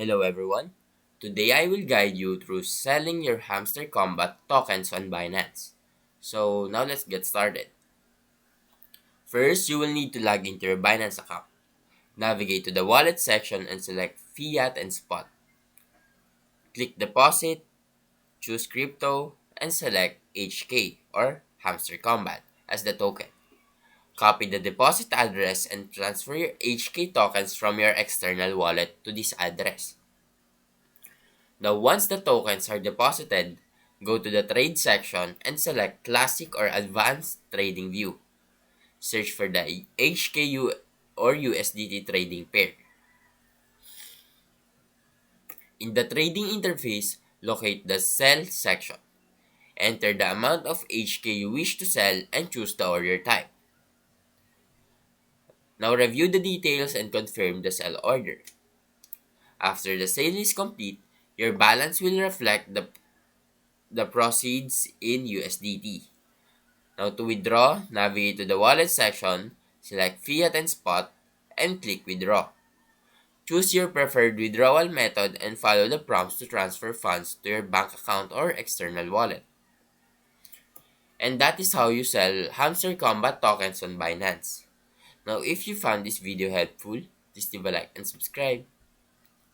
Hello everyone. Today I will guide you through selling your Hamster Combat tokens on Binance. So now let's get started. First, you will need to log into your Binance account. Navigate to the wallet section and select fiat and spot. Click deposit, choose crypto, and select HK or Hamster Combat as the token. Copy the deposit address and transfer your HK tokens from your external wallet to this address. Now, once the tokens are deposited, go to the trade section and select Classic or Advanced Trading View. Search for the HKU or USDT trading pair. In the trading interface, locate the Sell section. Enter the amount of HK you wish to sell and choose the order type. Now review the details and confirm the sell order. After the sale is complete, your balance will reflect the proceeds in USDT. Now to withdraw, navigate to the wallet section, select fiat and spot, and click withdraw. Choose your preferred withdrawal method and follow the prompts to transfer funds to your bank account or external wallet. And that is how you sell Hamster Combat tokens on Binance. Now if you found this video helpful, please leave a like and subscribe.